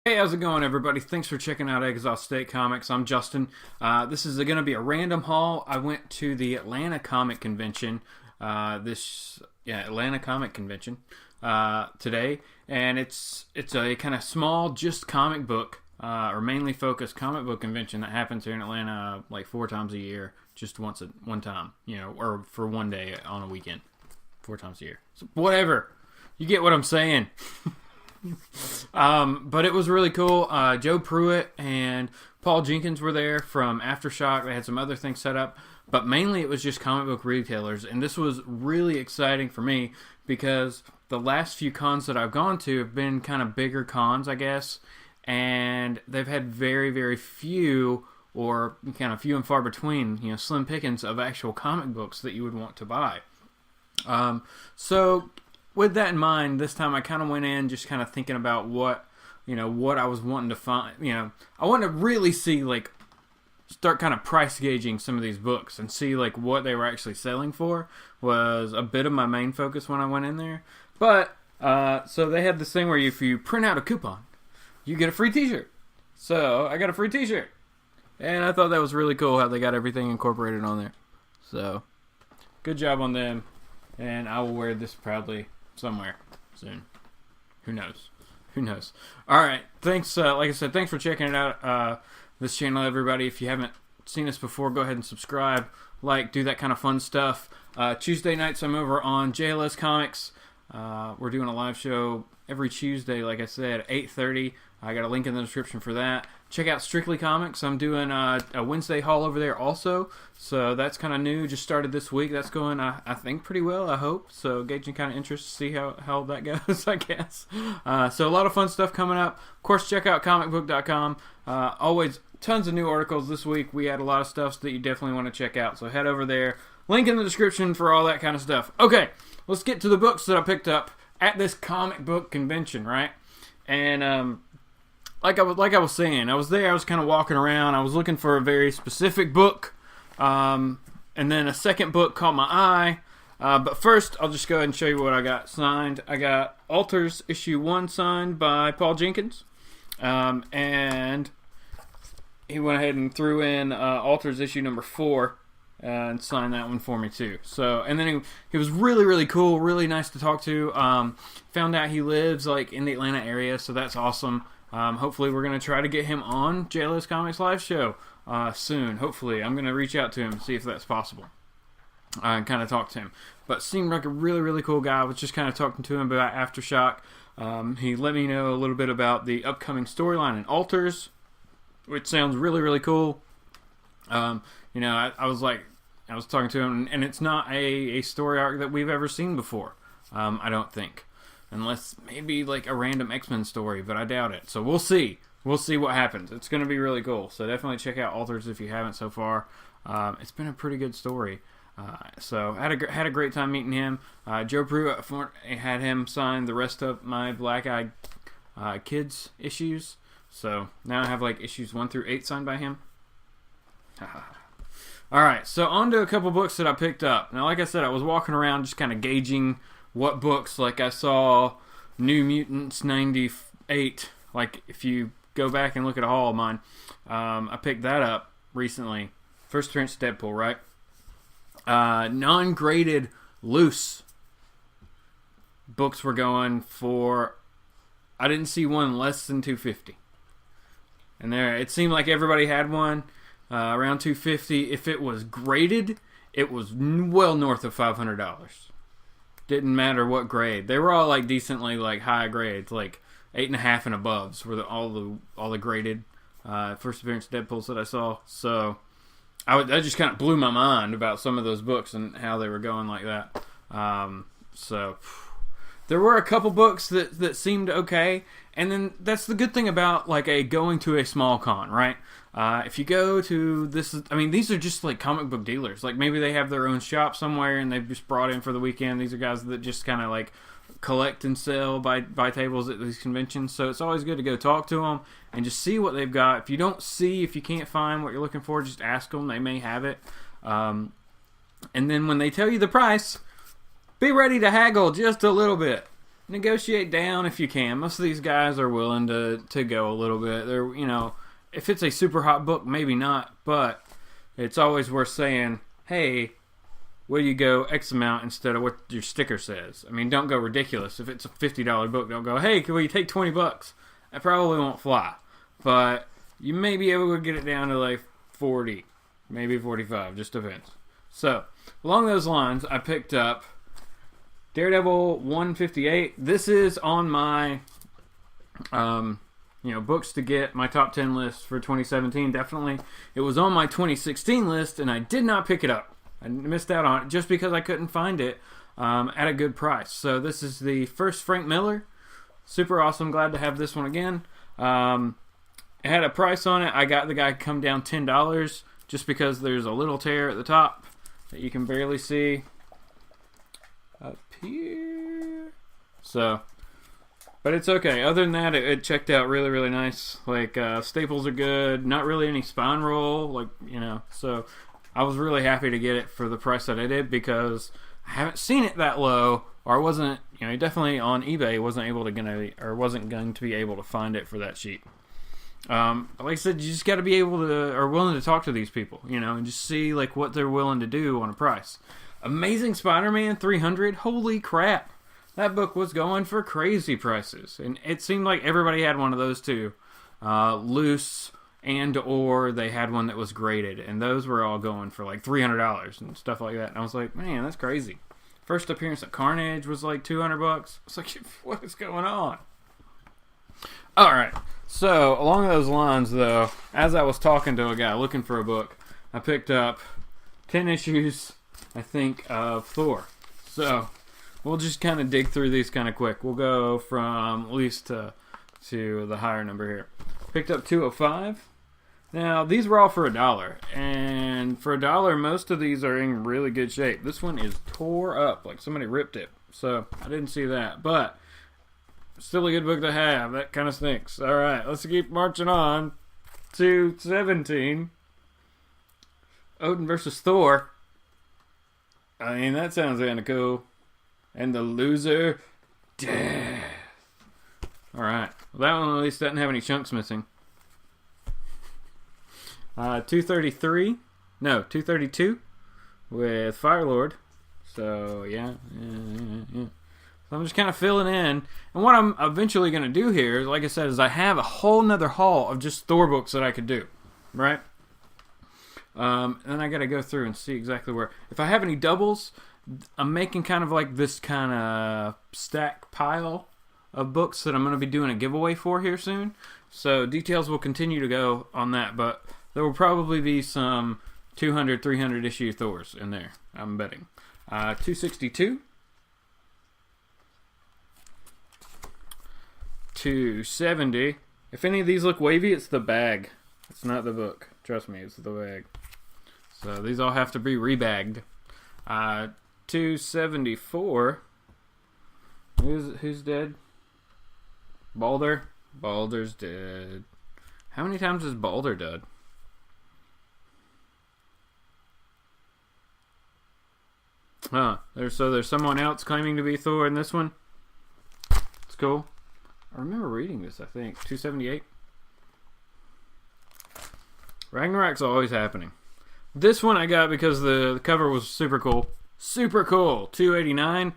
Hey, how's it going, everybody? Thanks for checking out Exilestate Comics. I'm Justin. This is going to be a random haul. I went to the Atlanta Comic Convention, Atlanta Comic Convention today, and it's a kind of small, just comic book or mainly focused comic book convention that happens here in Atlanta like 4 times a year, just one time, or for one day on a weekend, 4 times a year. So whatever, you get what I'm saying. But it was really cool. Joe Pruitt and Paul Jenkins were there from Aftershock. They had some other things set up, but mainly it was just comic book retailers. And this was really exciting for me because the last few cons that I've gone to have been kind of bigger cons, I guess, and they've had very, very few, or kind of few and far between, slim pickings of actual comic books that you would want to buy. So with that in mind, this time I kind of went in just kind of thinking about what I was wanting to find. I wanted to really see, start kind of price gauging some of these books and see, what they were actually selling for was a bit of my main focus when I went in there. But, so they had this thing where if you print out a coupon, you get a free t-shirt. So, I got a free t-shirt. And I thought that was really cool how they got everything incorporated on there. So, good job on them. And I will wear this proudly somewhere soon. Who knows? Alright, thanks, like I said, thanks for checking it out, this channel, everybody. If you haven't seen us before, go ahead and subscribe, do that kind of fun stuff. Tuesday nights I'm over on JLS Comics. We're doing a live show every Tuesday, like I said, 8:30. I got a link in the description for that. Check out Strictly Comics. I'm doing a Wednesday haul over there also. So that's kind of new. Just started this week. That's going, I think, pretty well, I hope. So gauging kind of interest to see how that goes, I guess. So a lot of fun stuff coming up. Of course, check out comicbook.com. Always tons of new articles this week. We had a lot of stuff that you definitely want to check out. So head over there. Link in the description for all that kind of stuff. Okay, let's get to the books that I picked up at this comic book convention, right? And like I was saying, I was there. I was kind of walking around. I was looking for a very specific book, and then a second book caught my eye. But first, I'll just go ahead and show you what I got signed. I got Alters issue 1 signed by Paul Jenkins, and he went ahead and threw in Alters issue number 4 and signed that one for me too. So, and then he was really, really cool, really nice to talk to. Found out he lives in the Atlanta area, so that's awesome. Hopefully we're going to try to get him on JLS Comics live show soon. Hopefully. I'm going to reach out to him and see if that's possible. And kind of talk to him. But seemed like a really, really cool guy. I was just kind of talking to him about Aftershock. He let me know a little bit about the upcoming storyline in Alters, which sounds really, really cool. I was talking to him, and it's not a story arc that we've ever seen before. I don't think. Unless maybe a random X-Men story, but I doubt it. So we'll see. We'll see what happens. It's going to be really cool. So definitely check out Alters if you haven't so far. It's been a pretty good story. So had a great time meeting him. Joe Pruitt had him sign the rest of my Black Eyed Kids issues. So now I have issues 1 through 8 signed by him. Alright, so on to a couple books that I picked up. Now, like I said, I was walking around just kind of gauging what books. I saw New Mutants 98. If you go back and look at a haul of mine, I picked that up recently. First appearance Deadpool, right? Non-graded loose books were going for, I didn't see one less than $250. And there, it seemed like everybody had one around $250. If it was graded, it was well north of $500. Didn't matter what grade. They were all decently high grades, 8.5 and aboves were all the graded first appearance Deadpools that I saw. So that just kind of blew my mind about some of those books and how they were going like that. So there were a couple books that seemed okay, and then that's the good thing about going to a small con, right? If you go to these are just comic book dealers. Maybe they have their own shop somewhere and they've just brought in for the weekend. These are guys that just kind of collect and sell buy tables at these conventions. So it's always good to go talk to them and just see what they've got. If you can't find what you're looking for, just ask them. They may have it. And then when they tell you the price, be ready to haggle just a little bit. negotiate down if you can. Most of these guys are willing to go a little bit. They're, you know, if it's a super hot book, maybe not, but it's always worth saying, hey, will you go X amount instead of what your sticker says? I mean, don't go ridiculous. If it's a $50 book, don't go, hey, will you take $20? That probably won't fly. But you may be able to get it down to like 40, maybe 45, just depends. So, along those lines, I picked up Daredevil 158. This is on my, books to get, my top 10 list for 2017, definitely. It was on my 2016 list, and I did not pick it up. I missed out on it just because I couldn't find it at a good price. So this is the first Frank Miller. Super awesome. Glad to have this one again. It had a price on it. I got the guy come down $10 just because there's a little tear at the top that you can barely see up here. So, but it's okay. Other than that, it checked out really, really nice. Like, staples are good. Not really any spine roll. So I was really happy to get it for the price that I did because I haven't seen it that low, or I wasn't, definitely on eBay wasn't going to be able to find it for that cheap. Like I said, you just got to be able to, or willing to talk to these people, and just see like what they're willing to do on a price. Amazing Spider-Man 300, holy crap. That book was going for crazy prices, and it seemed like everybody had one of those too. Loose, and or they had one that was graded, and those were all going for like $300 and stuff like that. And I was like, man, that's crazy. First appearance of Carnage was like $200. It's like, what is going on? All right. So along those lines, though, as I was talking to a guy looking for a book, I picked up 10 issues, I think, of Thor. So we'll just kind of dig through these kind of quick. We'll go from least to the higher number here. Picked up 205. Now, these were all for $1, and for $1, most of these are in really good shape. This one is tore up, like somebody ripped it, so I didn't see that, but still a good book to have. That kind of stinks. All right, let's keep marching on to 17. Odin versus Thor. I mean, that sounds kind of cool. And the loser, death. All right, well, that one at least doesn't have any chunks missing. 232 with Firelord. So, yeah. So I'm just kind of filling in. And what I'm eventually going to do here, like I said, is I have a whole nother haul of just Thor books that I could do. Right? And then I got to go through and see exactly where. If I have any doubles, I'm making kind of like this kind of stack pile of books that I'm going to be doing a giveaway for here soon. So details will continue to go on that, but there will probably be some 200, 300 issue Thors in there, I'm betting. 262. 270. If any of these look wavy, it's the bag. It's not the book. Trust me, it's the bag. So these all have to be rebagged. 274. Who's dead? Balder? Balder's dead. How many times is Balder dead? Huh. There's someone else claiming to be Thor in this one. It's cool. I remember reading this, I think. 278. Ragnarok's always happening. This one I got because the cover was super cool. Super cool. 289.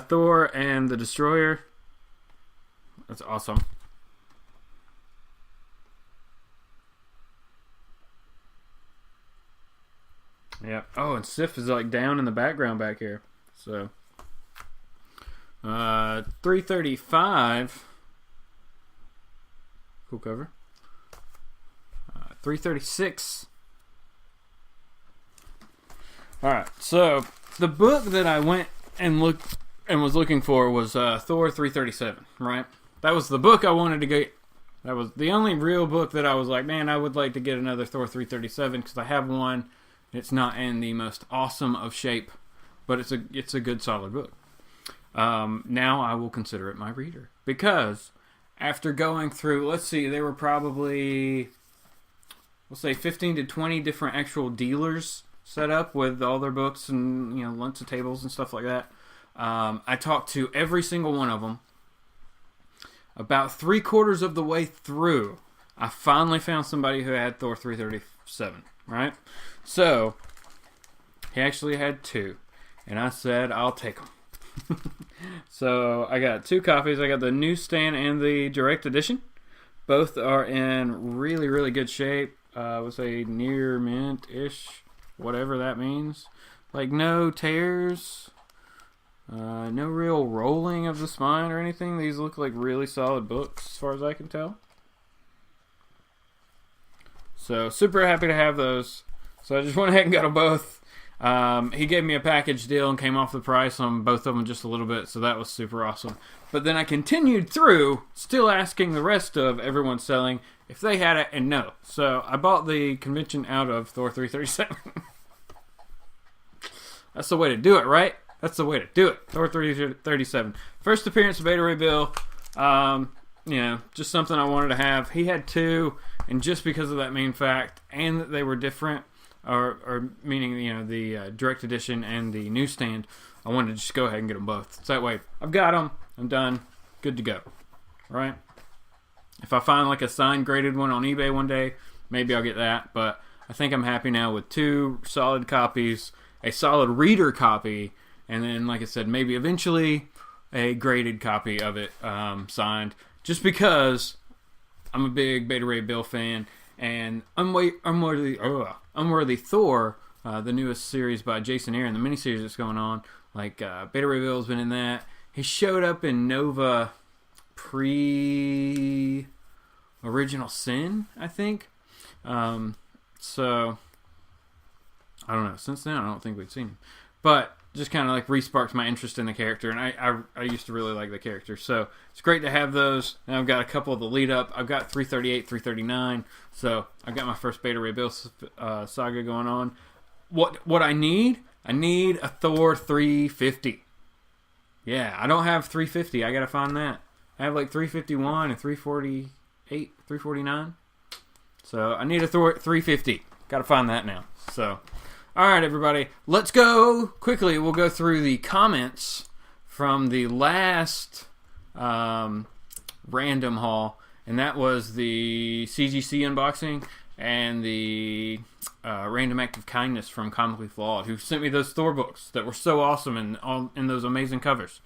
Thor and the Destroyer. That's awesome. Yeah. Oh, and Sif is like down in the background back here. So 335. Cool cover. 336. Alright, so the book that I went and looked and was looking for was Thor 337, right? That was the book I wanted to get. That was the only real book that I was like, man, I would like to get another Thor 337 because I have one. It's not in the most awesome of shape, but it's a good solid book. Now I will consider it my reader because after going through, let's see, there were probably, we'll say 15 to 20 different actual dealers set up with all their books and lots of tables and stuff like that. I talked to every single one of them. About 3/4 of the way through, I finally found somebody who had Thor 337, right? So, he actually had 2. And I said, I'll take them. So, I got 2 copies. I got the newsstand and the direct edition. Both are in really, really good shape. I would say near mint-ish, whatever that means. Like, no tears. No real rolling of the spine or anything. These look like really solid books as far as I can tell. So, super happy to have those. So, I just went ahead and got them both. He gave me a package deal and came off the price on both of them just a little bit, so that was super awesome. But then I continued through, still asking the rest of everyone selling if they had it, and no. So, I bought the convention out of Thor 337. That's the way to do it, right? That's the way to do it. Thor 337. First appearance of Beta Ray Bill. Just something I wanted to have. He had 2, and just because of that main fact, and that they were different, or meaning, the direct edition and the newsstand, I wanted to just go ahead and get them both. So that way, I've got them. I'm done. Good to go. Right? If I find like a signed graded one on eBay one day, maybe I'll get that. But I think I'm happy now with 2 solid copies, a solid reader copy, and then, like I said, maybe eventually a graded copy of it signed. Just because I'm a big Beta Ray Bill fan, and Unworthy Thor, the newest series by Jason Aaron, the miniseries that's going on, like Beta Ray Bill's been in that. He showed up in Nova pre-Original Sin, I think. So, I don't know. Since then, I don't think we've seen him. But just kind of like re-sparked my interest in the character, and I used to really like the character. So, it's great to have those. Now I've got a couple of the lead-up. I've got 338, 339. So, I've got my first Beta Ray Bill saga going on. What I need? I need a Thor 350. Yeah, I don't have 350. I gotta find that. I have like 351 and 348, 349. So I need a Thor 350. Gotta find that now. So, alright everybody, let's go quickly. We'll go through the comments from the last random haul, and that was the CGC unboxing and the Random Act of Kindness from Comically Flawed, who sent me those Thor books that were so awesome and all in those amazing covers,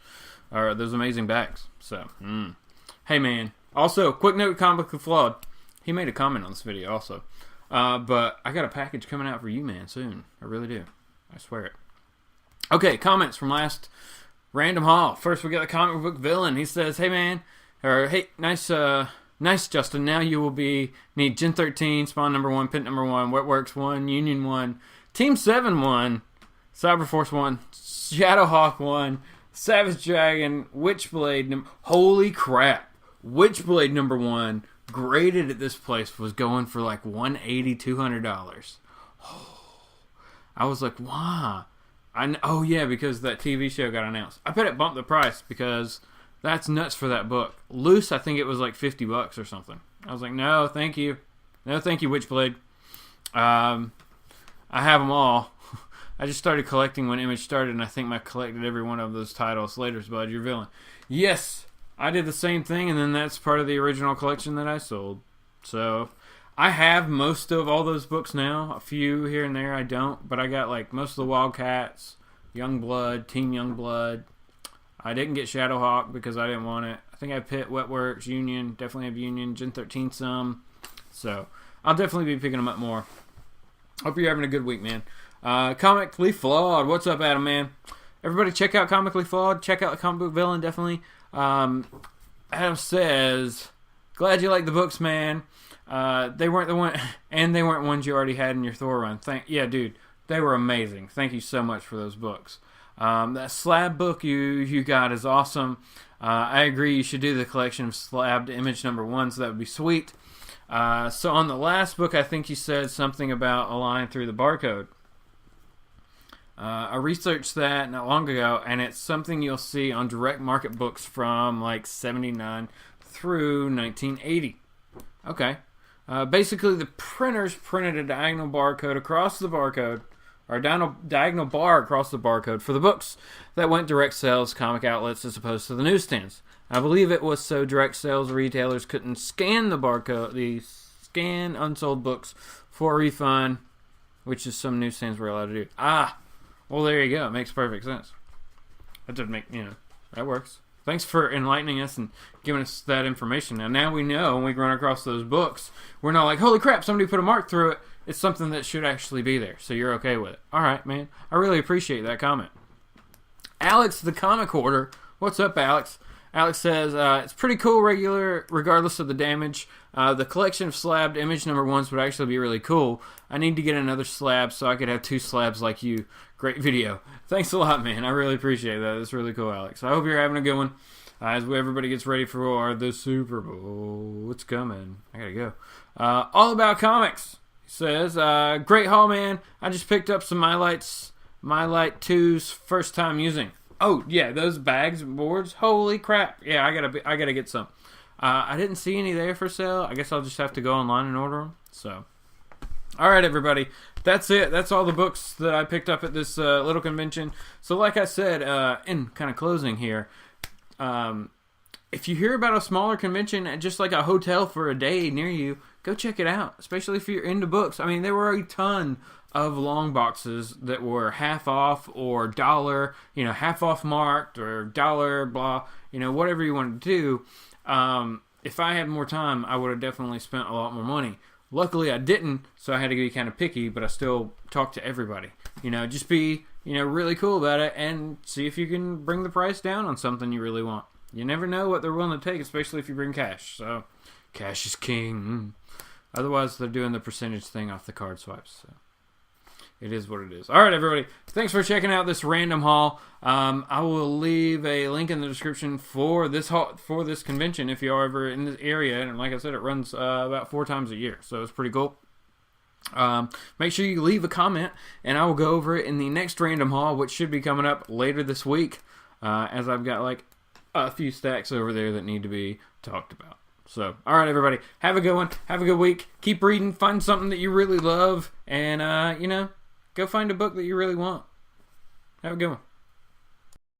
or those amazing bags. So, hey man. Also, quick note, Comically Flawed. He made a comment on this video also. But I got a package coming out for you, man, soon. I really do. I swear it. Okay, comments from last random haul. First, we got the comic book villain. He says, "Hey man," or "Hey, nice Justin. Now you will need Gen 13, Spawn number 1, Pit number 1, Wetworks 1, Union 1, Team 7 1, Cyberforce 1, Shadowhawk 1, Savage Dragon, Witchblade. Holy crap! Witchblade number 1, graded at this place, was going for like $180, $200. I was like, wow. Oh yeah, because that TV show got announced. I bet it bumped the price because that's nuts for that book. Loose, I think it was like $50 or something. I was like, no, thank you. No, thank you, Witchblade. I have them all. I just started collecting when Image started, and I think I collected every one of those titles. Later's Bud, your villain. Yes, I did the same thing, and then that's part of the original collection that I sold. So, I have most of all those books now. A few here and there I don't, but I got like most of the Wildcats, Youngblood, Team Youngblood. I didn't get Shadowhawk because I didn't want it. I think I have Pit, Wetworks, Union. Definitely have Union. Gen 13 some. So, I'll definitely be picking them up more. Hope you're having a good week, man. Comically Flawed. What's up, Adam, man? Everybody check out Comically Flawed. Check out the comic book villain, definitely. Adam says, glad you like the books, man. They weren't the one, and they weren't ones you already had in your Thor run. Yeah, dude, they were amazing. Thank you so much for those books. That slab book you got is awesome. I agree. You should do the collection of slabbed Image number 1, so that would be sweet. So on the last book, I think you said something about a line through the barcode. I researched that not long ago, and it's something you'll see on direct market books from like 79 through 1980. Okay. Basically, the printers printed a diagonal barcode across the barcode, or a diagonal bar across the barcode for the books that went direct sales comic outlets as opposed to the newsstands. I believe it was so direct sales retailers couldn't scan the barcode, scan unsold books for a refund, which is some newsstands were allowed to do. Well, there you go. It makes perfect sense. That doesn't make, that works. Thanks for enlightening us and giving us that information. Now we know when we run across those books, we're not like, holy crap, somebody put a mark through it. It's something that should actually be there, so you're okay with it. All right, man. I really appreciate that comment. Alex, the comic hoarder. What's up, Alex? Alex says, it's pretty cool regular, regardless of the damage. The collection of slabbed image number 1s would actually be really cool. I need to get another slab so I could have 2 slabs like you. Great video. Thanks a lot, man. I really appreciate that. That's really cool, Alex. I hope you're having a good one. As everybody gets ready for the Super Bowl. It's coming. I gotta go. All About Comics. He says, great haul, man. I just picked up some My Light 2's first time using. Oh, yeah, those bags and boards. Holy crap. Yeah, I gotta get some. I didn't see any there for sale. I guess I'll just have to go online and order them. So, all right, everybody. That's it. That's all the books that I picked up at this little convention. So, like I said, in kind of closing here, if you hear about a smaller convention, just like a hotel for a day near you, go check it out, especially if you're into books. I mean, there were a ton of long boxes that were half off or dollar, half off marked or dollar, blah, whatever you want to do. If I had more time, I would have definitely spent a lot more money. Luckily, I didn't, so I had to be kind of picky, but I still talked to everybody. Just be, really cool about it and see if you can bring the price down on something you really want. You never know what they're willing to take, especially if you bring cash. So, cash is king. Otherwise, they're doing the percentage thing off the card swipes. So, it is what it is. All right, everybody. Thanks for checking out this random haul. I will leave a link in the description for this convention if you're ever in this area. And like I said, it runs about 4 times a year, so it's pretty cool. Make sure you leave a comment, and I will go over it in the next random haul, which should be coming up later this week, as I've got like a few stacks over there that need to be talked about. So, all right, everybody. Have a good one. Have a good week. Keep reading. Find something that you really love, and go find a book that you really want. Have a good one.